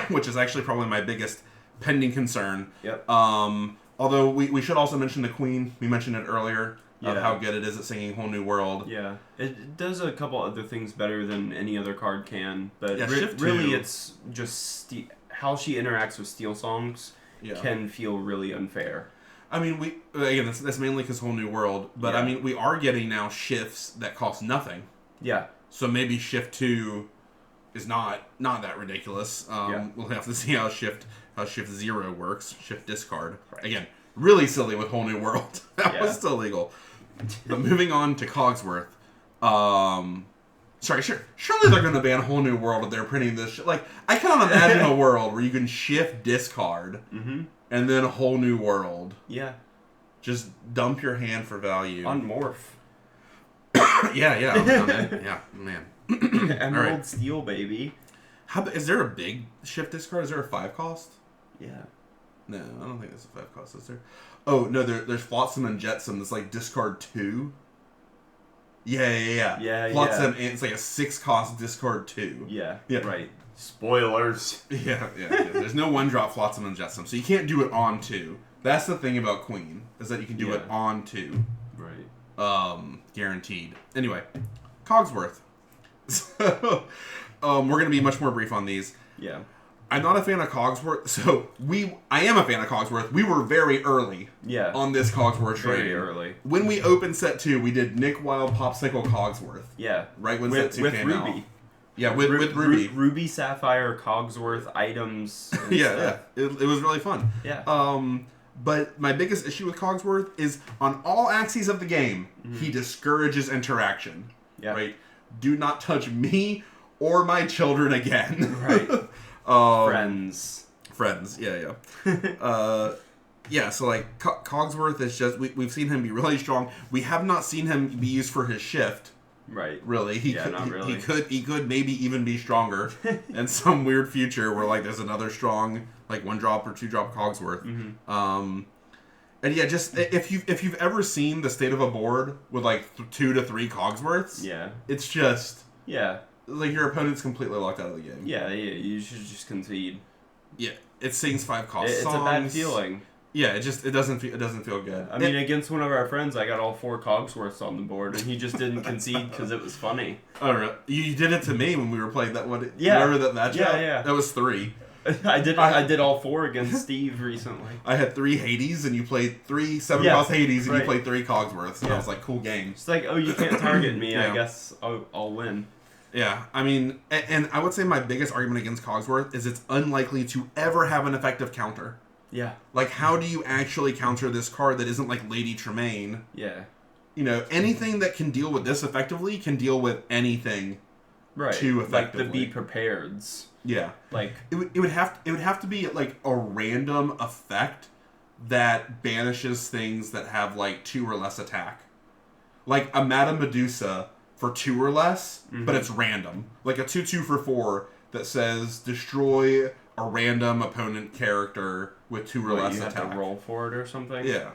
which is actually probably my biggest pending concern. Yep. Although we should also mention the Queen. We mentioned it earlier of Yeah. how good it is at singing Whole New World. Yeah, it does a couple other things better than any other card can, but Yeah, Shift really 2. it's just how she interacts with Steel songs can feel really unfair. I mean, that's mainly because Whole New World, but I mean, we are getting now shifts that cost nothing. Yeah. So maybe Shift 2 is not that ridiculous. We'll have to see how Shift 0 works. Shift discard. Right. Again, really silly with Whole New World. That was still legal. But moving on to Cogsworth. Surely they're going to ban Whole New World if they're printing this shit. Like, I cannot imagine a world where you can shift discard and then Whole New World. Yeah. Just dump your hand for value. On Morph. Yeah, man. Emerald Steel, baby. Is there a big shift discard? Is there a 5 cost? Yeah. No, I don't think there's a 5 cost, is there? Oh, no, there's Flotsam and Jetsam that's like discard 2. Yeah. Flotsam, and it's like a 6 cost discard 2. Yeah, right. Spoilers. Yeah. There's no 1-drop Flotsam and Jetsam, so you can't do it on 2. That's the thing about Queen, is that you can do it on 2. Right. Guaranteed. Anyway, Cogsworth. So, we're going to be much more brief on these. Yeah. I'm not a fan of Cogsworth, so I am a fan of Cogsworth. We were very early on this Cogsworth trade. Very early. When we opened set 2, we did Nick Wilde Popsicle Cogsworth. Yeah. Right when set 2 came out. Ruby. Yeah, with Ruby. Ruby, Sapphire, Cogsworth items. Yeah. It was really fun. Yeah. But my biggest issue with Cogsworth is on all axes of the game, he discourages interaction. Yeah. Right? Do not touch me or my children again. Right. Friends. Yeah. So like Cogsworth is just we've seen him be really strong. We have not seen him be used for his shift. Right. Really. Not really. He could maybe even be stronger in some weird future where like there's another strong like 1-drop or 2-drop Cogsworth. And yeah, just if you've ever seen the state of a board with like 2 to 3 Cogsworths, it's just like your opponent's completely locked out of the game. Yeah, you should just concede. Yeah, it sings 5 cost It's songs. a bad feeling. Yeah, it doesn't feel good. I mean, against one of our friends, I got all 4 Cogsworths on the board, and he just didn't concede because it was funny. Oh, really? You did it to me when we were playing that one. Yeah. Remember that matchup? Yeah. That was 3. I did all 4 against Steve recently. I had 3 Hades, and you played 3 7-cost Hades, and you played 3 Cogsworths. And I was like, cool game. It's like, oh, you can't target me. I guess I'll win. Yeah, I mean, and I would say my biggest argument against Cogsworth is it's unlikely to ever have an effective counter. Yeah. Like, how do you actually counter this card that isn't like Lady Tremaine? Yeah. You know, anything that can deal with this effectively can deal with anything too effectively. Like the Be Prepareds. Yeah. Like it would have to be like a random effect that banishes things that have like 2 or less attack. Like a Madame Medusa for 2 or less, but it's random. Like a 2/2 for 4 that says destroy a random opponent character with 2 or less you attack. have to roll for it or something. Yeah.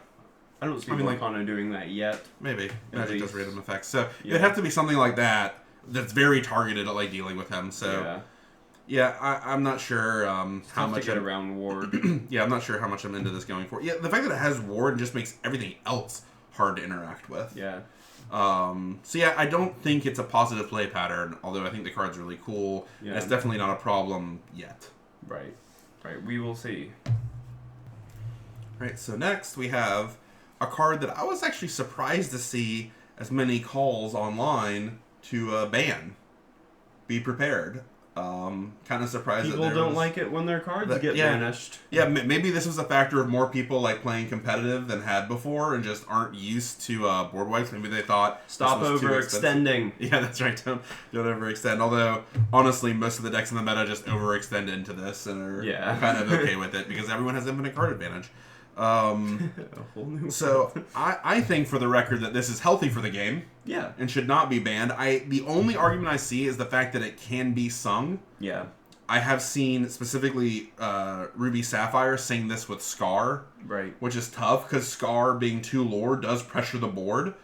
I don't see Lorcana doing that yet. Maybe. Magic does random effects. So it'd have to be something like that that's very targeted at like dealing with him. So I'm not sure how much to get around Ward. I'm not sure how much I'm into this going for. Yeah, the fact that it has Ward just makes everything else hard to interact with. Yeah. I don't think it's a positive play pattern, although I think the card's really cool. Yeah. It's definitely not a problem yet. Right. We will see. Right, so next we have a card that I was actually surprised to see as many calls online to ban. Be Prepared. Kind of surprised people that don't like it when their cards get banished. Yeah, maybe this was a factor of more people like playing competitive than had before and just aren't used to board wipes. Maybe they thought stop overextending. Yeah, that's right. Don't overextend. Although honestly, most of the decks in the meta just overextend into this and are kind of okay with it because everyone has infinite card advantage. So I think for the record that this is healthy for the game. Yeah. And should not be banned. The only argument I see is the fact that it can be sung. Yeah. I have seen specifically Ruby Sapphire sing this with Scar. Right. Which is tough because Scar being 2 lore does pressure the board.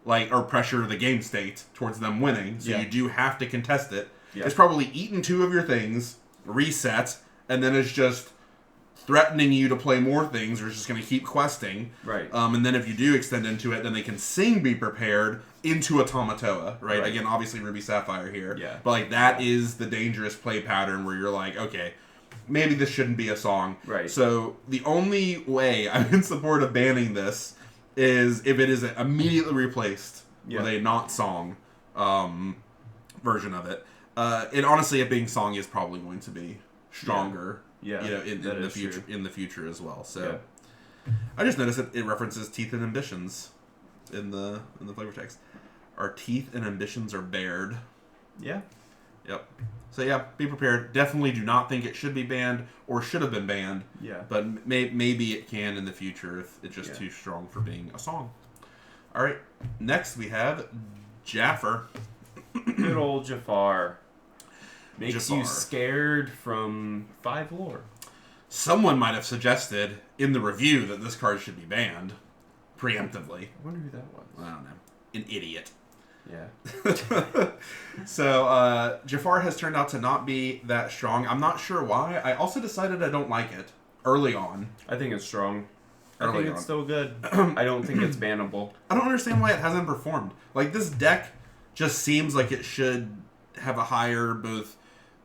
Or pressure the game state towards them winning. So you do have to contest it. Yeah. It's probably eaten 2 of your things reset, and then it's just threatening you to play more things, or it's just going to keep questing. Right. And then if you do extend into it, then they can sing Be Prepared into Automatoa, right? Again, obviously Ruby Sapphire here. Yeah. But, like, that is the dangerous play pattern where you're like, okay, maybe this shouldn't be a song. Right. So the only way I'm in support of banning this is if it is immediately replaced with a not song version of it. And honestly, it being song is probably going to be stronger. Yeah, in the future, true. in the future as well. So, I just noticed that it references teeth and ambitions in the flavor text. Our teeth and ambitions are bared. Yeah. Yep. So yeah, be prepared. Definitely do not think it should be banned or should have been banned. Yeah. But maybe it can in the future if it's just too strong for being a song. All right. Next we have Jafar. Good old Jafar. Makes Jafar. you scared from 5 lore. Someone might have suggested in the review that this card should be banned preemptively. I wonder who that was. I don't know. An idiot. Yeah. So, Jafar has turned out to not be that strong. I'm not sure why. I also decided I don't like it early on. I think it's strong. Early I think on. it's still good. I don't think it's bannable. I don't understand why it hasn't performed. Like, this deck just seems like it should have a higher both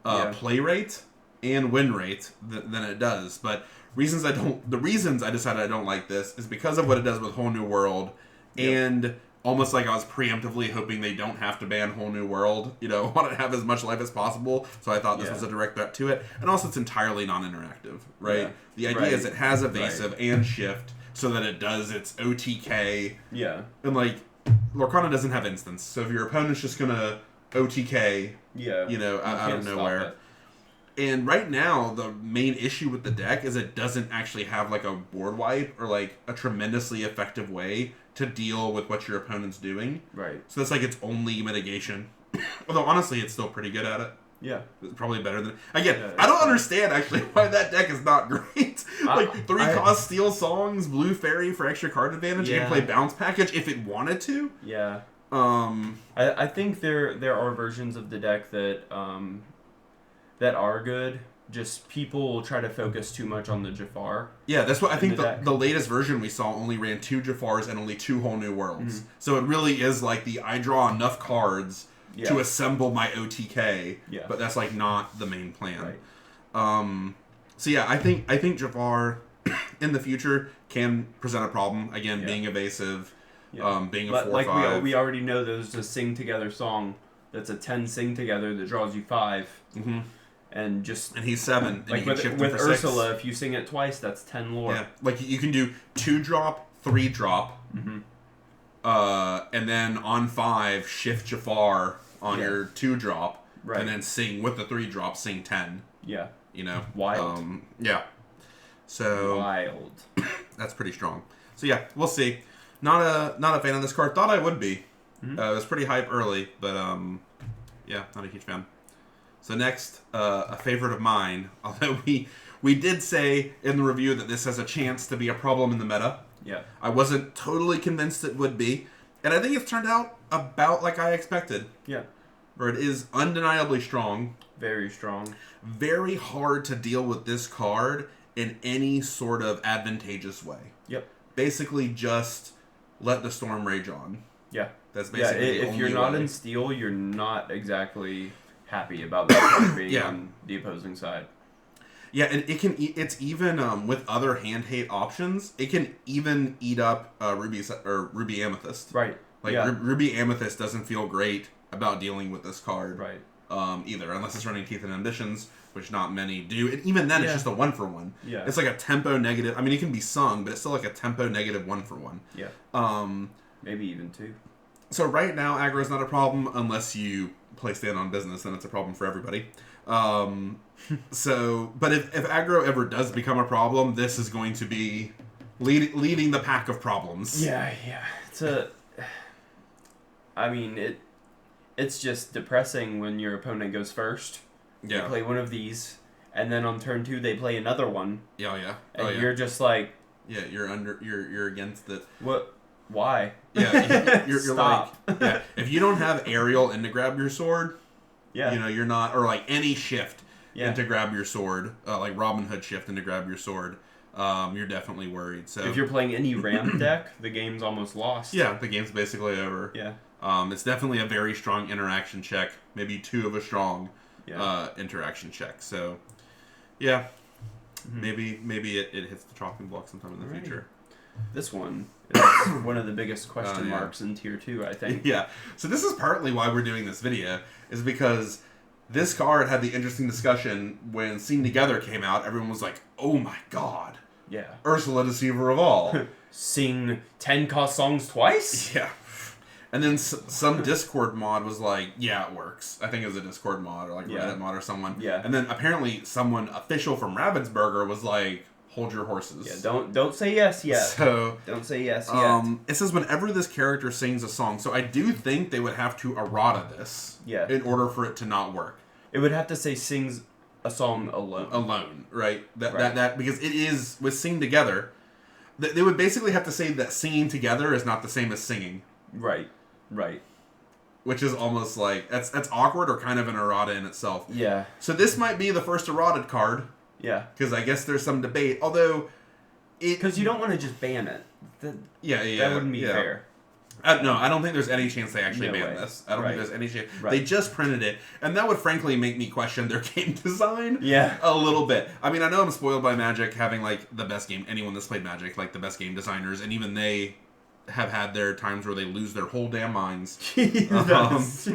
play rate and win rate than it does. But the reasons I decided I don't like this is because of what it does with Whole New World, and almost like I was preemptively hoping they don't have to ban Whole New World. You know, want to have as much life as possible. So I thought this was a direct threat to it. And also, it's entirely non-interactive, right? Yeah. The idea is it has evasive and shift, so that it does its OTK. Yeah. And like, Lorcana doesn't have instance, so if your opponent's just gonna OTK, you know, out of nowhere. And right now, the main issue with the deck is it doesn't actually have like a board wipe or like a tremendously effective way to deal with what your opponent's doing. Right. So that's like its only mitigation. Although honestly, it's still pretty good at it. Yeah. It's probably better than... Again, I don't understand actually why that deck is not great. Like 3-cost steal songs, blue fairy for extra card advantage. You can play bounce package if it wanted to. Yeah. I think there are versions of the deck that that are good. Just people try to focus too much on the Jafar. Yeah, that's what I think the latest version we saw only ran 2 Jafars and only 2 Whole New Worlds. So it really is like I draw enough cards to assemble my OTK, but that's like not the main plan. Right. So yeah, I think Jafar in the future can present a problem, again, being evasive, being a 4/5. Like we already know there's a sing together song that's a 10 sing together that draws you 5. And he's 7. And like you can shift him with for Ursula, 6. if you sing it twice, that's 10 lore. Yeah, like you can do 2-drop, 3-drop, and then on 5 shift Jafar on your 2-drop, and then sing with the 3-drop, sing 10. Yeah, you know, wild. Yeah, so wild. That's pretty strong. So yeah, we'll see. Not a fan of this card. Thought I would be. It was pretty hype early, but yeah, not a huge fan. So next, a favorite of mine, although we did say in the review that this has a chance to be a problem in the meta. Yeah. I wasn't totally convinced it would be. And I think it's turned out about like I expected. Yeah. Where it is undeniably strong. Very strong. Very hard to deal with this card in any sort of advantageous way. Yep. Basically just let the storm rage on. Yeah. That's basically the if only you're not way. in steel, you're not exactly happy about that card being on the opposing side. Yeah, and it's even with other hand hate options, it can even eat up Ruby Amethyst. Right. Like Ruby Amethyst doesn't feel great about dealing with this card. Right. Either, unless it's running Teeth and Ambitions, which not many do. And even then, it's just a 1-for-1. Yeah. It's like a tempo negative. I mean, it can be sung, but it's still like a tempo negative 1-for-1. Yeah. Maybe even 2. So right now, aggro is not a problem unless you play Stand on Business, then it's a problem for everybody. So, but if aggro ever does become a problem, this is going to be leading the pack of problems. Yeah. I mean, it's just depressing when your opponent goes first. Yeah. They play one of these, and then on turn 2 they play another one. Yeah. And you're just like, yeah, you're against it. What? Why? Yeah, you're Stop. like, yeah. If you don't have aerial in to grab your sword, yeah, you know, you're not, or like any shift. into grab your sword, like Robin Hood shift into grab your sword, you're definitely worried. So if you're playing any ramp deck, the game's almost lost. Yeah, the game's basically over. Yeah. It's definitely a very strong interaction check, maybe 2 of a strong interaction check. So, yeah, maybe it hits the chopping block sometime in the future. This one is one of the biggest question marks in Tier 2, I think. Yeah. So this is partly why we're doing this video, is because this card had the interesting discussion when Seen Together came out. Everyone was like, oh my god. Yeah. Ursula, Deceiver of All. Sing 10 cost songs twice? Yeah. And then some Discord mod was like, yeah, it works. I think it was a Discord mod or like Reddit mod or someone. Yeah. And then apparently someone official from Ravensburger was like, hold your horses. Yeah, don't say yes yet. So don't say yes yet. It says whenever this character sings a song. So I do think they would have to errata this in order for it to not work. It would have to say sings a song alone. Alone, right? That because it is with Sing Together. They would basically have to say that singing together is not the same as singing. Right. Right. Which is almost like that's awkward or kind of an errata in itself. Yeah. So this might be the first errated card. Yeah. Because I guess there's some debate. Although because you don't want to just ban it. That wouldn't be fair. No, I don't think there's any chance they actually ban this. I don't think there's any chance. They just printed it, and that would frankly make me question their game design a little bit. I mean, I know I'm spoiled by Magic having like the best game. Anyone that's played Magic, like the best game designers, and even they have had their times where they lose their whole damn minds. That's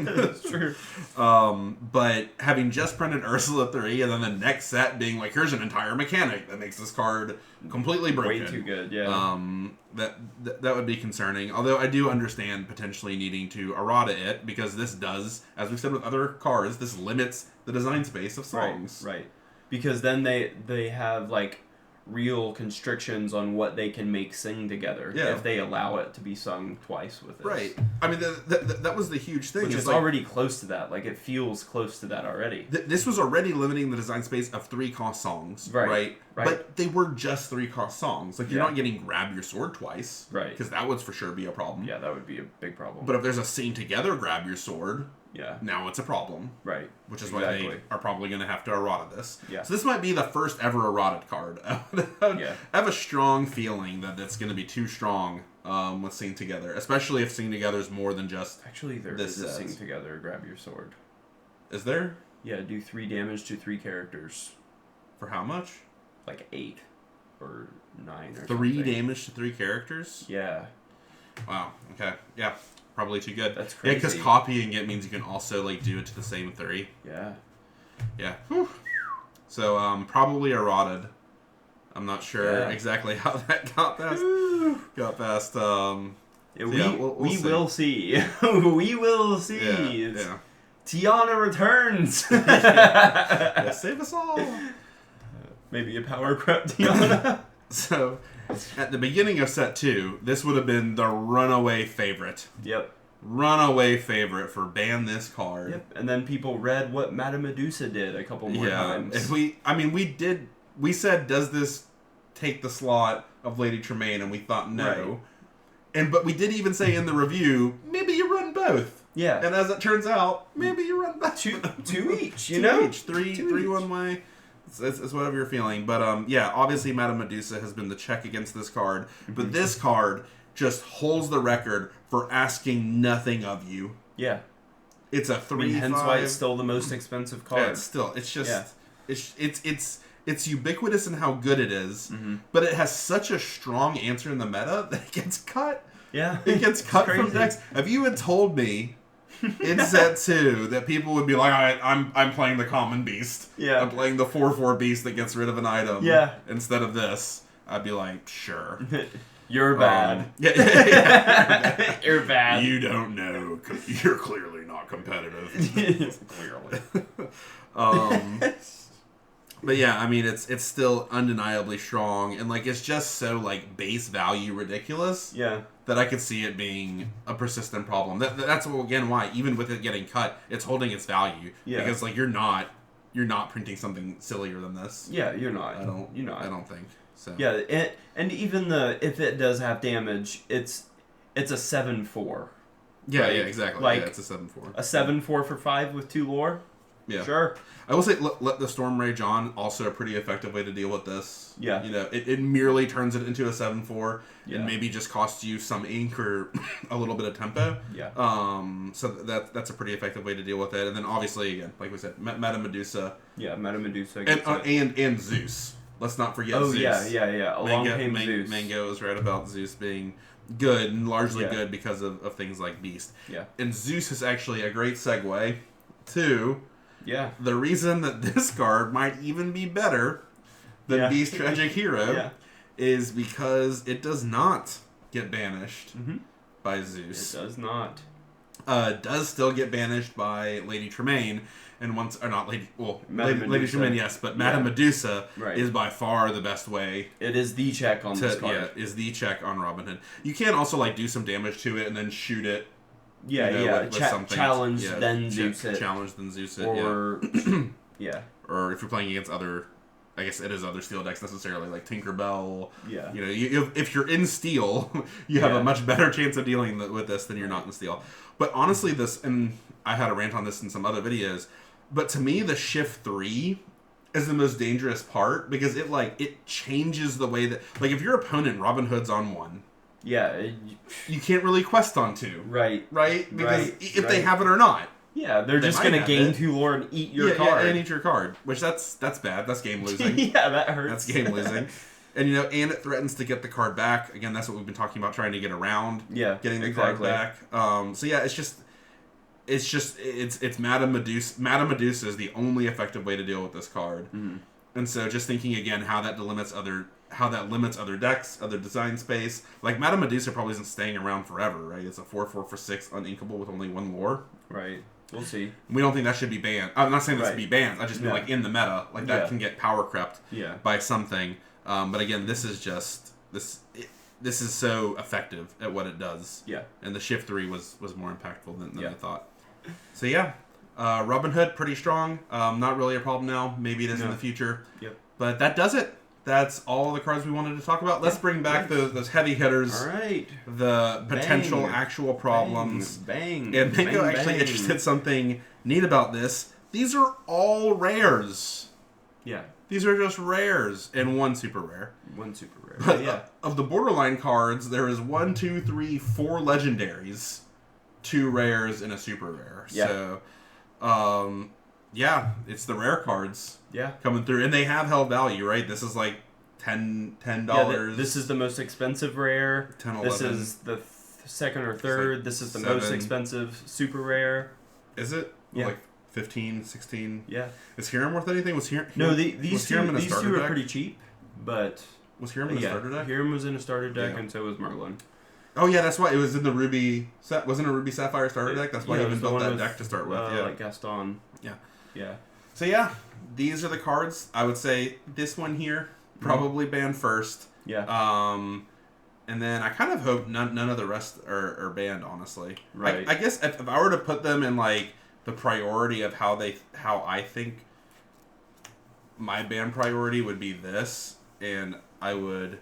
true. But having just printed Ursula 3 and then the next set being like, here's an entire mechanic that makes this card completely broken. Way too good, yeah. That would be concerning. Although I do understand potentially needing to errata it, because this does, as we've said with other cards, this limits the design space of songs. Right. Because then they have like real constrictions on what they can make sing together if they allow it to be sung twice with this. Right. I mean, that was the huge thing. Which is like, already close to that. Like, it feels close to that already. This was already limiting the design space of 3-cost songs. Right. But they were just 3-cost songs. Like, you're not getting grab your sword twice. Right. Because that would for sure be a problem. Yeah, that would be a big problem. But if there's a sing together grab your sword... Yeah. Now it's a problem. Right. Which is why they are probably going to have to errata this. Yeah. So this might be the first ever errated card. I have a strong feeling that it's going to be too strong with Sing Together. Especially if Sing Together is more than just Actually, there is a Sing Together, grab your sword. Is there? Yeah, do 3 damage to 3 characters. For how much? Like 8 or 9 or 3 something. damage to 3 characters? Yeah. Wow. Okay. Yeah. Probably too good. That's crazy. Yeah, because copying it means you can also like do it to the same 3. Yeah. Yeah. Whew. So probably errated. I'm not sure exactly how that got past. We will see. We will see. Yeah. Tiana returns. Save us all. Maybe a power crap Tiana. So, at the beginning of set 2, this would have been the runaway favorite. Yep. Runaway favorite for ban this card. Yep. And then people read what Madame Medusa did a couple more times. And we said, does this take the slot of Lady Tremaine? And we thought no. Right. But we did even say in the review, maybe you run both. Yeah. And as it turns out, maybe you run both. Two each, you two know? Each. Three one way. It's whatever you're feeling. But obviously Madame Medusa has been the check against this card. Mm-hmm. But this card just holds the record for asking nothing of you. Yeah. It's a 3/5. Hence why it's still the most expensive card. Yeah, it's just it's ubiquitous in how good it is, but it has such a strong answer in the meta that it gets cut. Yeah. It gets cut from decks. If you had told me in set 2 that people would be like, I'm playing the common beast. Yeah. I'm playing the 4/4 beast that gets rid of an item. Yeah. Instead of this, I'd be like, sure. You're bad. Yeah. You're bad. You don't know. You're clearly not competitive. Clearly. But yeah, I mean, it's still undeniably strong, and like it's just so like base value ridiculous. Yeah. That I could see it being a persistent problem. That's again why even with it getting cut, it's holding its value. Yeah. Because like you're not printing something sillier than this. Yeah, you're not. I don't think. So. Yeah, and even if it does have damage, it's a 7/4. Yeah, right? yeah, exactly. Like it's a 7/4. A 7/4 for 5 with 2 lore. Yeah. Sure. I will say, let the storm rage on. Also, a pretty effective way to deal with this. Yeah. You know, it merely turns it into a 7/4, Yeah. and maybe just costs you some ink or a little bit of tempo. Yeah. So that's a pretty effective way to deal with it. And then obviously, again, like we said, Meta Medusa. Yeah, Meta Medusa. And Zeus. Let's not forget Zeus. Yeah. Along came Zeus. Mango is right about Zeus being good and largely Yeah. good because of things like Beast. Yeah. And Zeus is actually a great segue to the reason that this card might even be better than Beast Tragic Hero is because it does not get banished by Zeus. It does not. Does still get banished by Lady Tremaine, and once or not Lady Lady Tremaine, yes, but Madame Medusa is by far the best way. It is the check on this card. Yeah, is the check on Robin Hood. You can also like do some damage to it and then shoot it. With something. Challenge then Zeus it. Challenge then Zeus it. Or or if you're playing against other. I guess it is other steel decks necessarily, like Tinkerbell. Yeah. You know, if you're in steel, you have a much better chance of dealing with this than you're not in steel. But honestly, and I had a rant on this in some other videos, but to me, the Shift 3 is the most dangerous part because it changes the way that, like, if your opponent Robin Hood's on 1, you can't really quest on 2. Right. Because if they have it or not. Yeah, they're just going to gain 2 lore and eat your card. Yeah, and eat your card. Which, that's bad. That's game losing. Yeah, that hurts. That's game losing. And, and it threatens to get the card back. Again, that's what we've been talking about, trying to get around. Yeah, getting the card back. So, yeah, it's Madame Medusa. Madame Medusa is the only effective way to deal with this card. Mm-hmm. And so just thinking, again, how that limits other decks, other design space. Like, Madame Medusa probably isn't staying around forever, right? It's a 4/4 for 6 uninkable with only 1 lore. Right. We'll see. We don't think that should be banned. I'm not saying this should be banned. I just mean like in the meta, like that can get power crept by something. But again, this is just this is so effective at what it does. Yeah. And the Shift 3 was more impactful than I thought. So yeah, Robin Hood pretty strong. Not really a problem now. Maybe it is in the future. Yep. But that does it. That's all the cards we wanted to talk about. Let's bring back those heavy hitters. All right. The potential actual problems. Bang. And Mango actually interested something neat about this. These are all rares. Yeah. These are just rares and 1 super rare. 1 super rare. But of the borderline cards, there is 1, 2, 3, 4 legendaries, 2 rares, and a super rare. Yeah. So, it's the rare cards. Yeah. Coming through. And they have held value, right? This is like $10. Yeah, this is the most expensive rare. 10, 11. This is the second or third. This is the most expensive super rare. Is it? Yeah. Like 15, 16? Yeah. Is Hiram worth anything? Was Hiram? No, these two deck? are pretty cheap, but... Was Hiram in a starter deck? Hiram was in a starter deck, and so was Merlin. Oh yeah, that's why it was in the Ruby set. Wasn't a Ruby Sapphire starter deck? That's why he even built that deck to start with. Like Gaston. Yeah. So yeah, these are the cards. I would say this one here probably banned first. Yeah. And then I kind of hope none of the rest are banned. Honestly, right? I guess if I were to put them in like the priority of how I think my ban priority would be this, and I would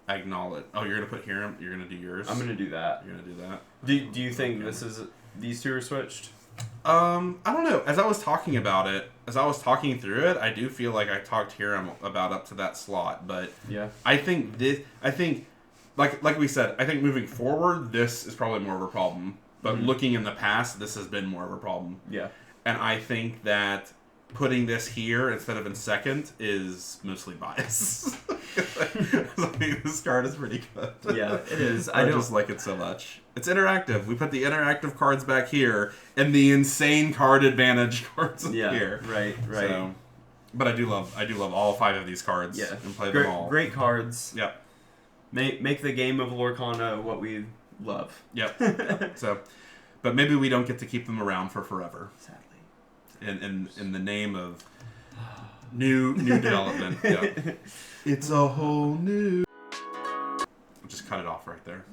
acknowledge. Oh, you're gonna put Hiram. You're gonna do yours. I'm gonna do that. You're gonna do that. Do you think these two are switched? I don't know. As I was talking about it, as I was talking through it, I do feel like I talked Hiram about up to that slot, but I think like we said, I think moving forward, this is probably more of a problem. But looking in the past, this has been more of a problem. Yeah. And I think that putting this here instead of in second is mostly bias. I think this card is pretty good. Yeah, it is. I just like it so much. It's interactive. We put the interactive cards back here and the insane card advantage cards here. Right. So, but I do love all 5 of these cards. Yeah. And play them all. Great cards. Yep. Make the game of Lorcana what we love. Yep. So, but maybe we don't get to keep them around for forever. Sadly. In the name of new development. Yep. It's a whole new. Just cut it off right there.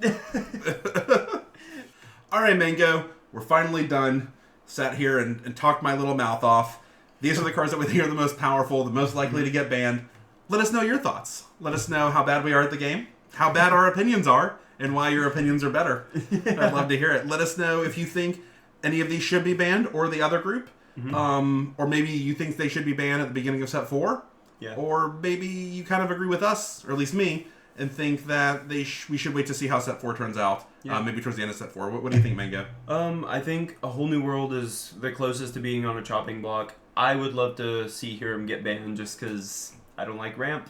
All right, Mango. We're finally done. Sat here and talked my little mouth off. These are the cards that we think are the most powerful, the most likely to get banned. Let us know your thoughts. Let us know how bad we are at the game, how bad our opinions are, and why your opinions are better. I'd love to hear it. Let us know if you think any of these should be banned or the other group. Or maybe you think they should be banned at the beginning of set 4. Yeah. Or maybe you kind of agree with us, or at least me, and think that we should wait to see how set 4 turns out. Yeah. Maybe towards the end of set 4. What do you think, Mango? I think A Whole New World is the closest to being on a chopping block. I would love to see Hiram get banned just because I don't like ramp.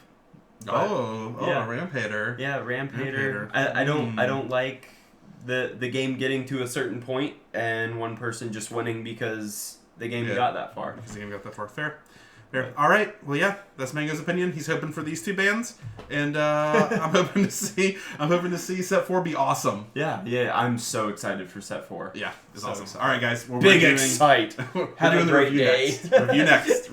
Ramp hater. Yeah, ramp hater. I don't like the game getting to a certain point and one person just winning because the game got that far. Because the game got that far. Fair. All right. Well, yeah, that's Mango's opinion. He's hoping for these 2 bans, and I'm hoping to see set 4 be awesome. Yeah. I'm so excited for set 4. Yeah, it's so awesome. Excited. All right, guys. Big excite. Have a great day. Review next.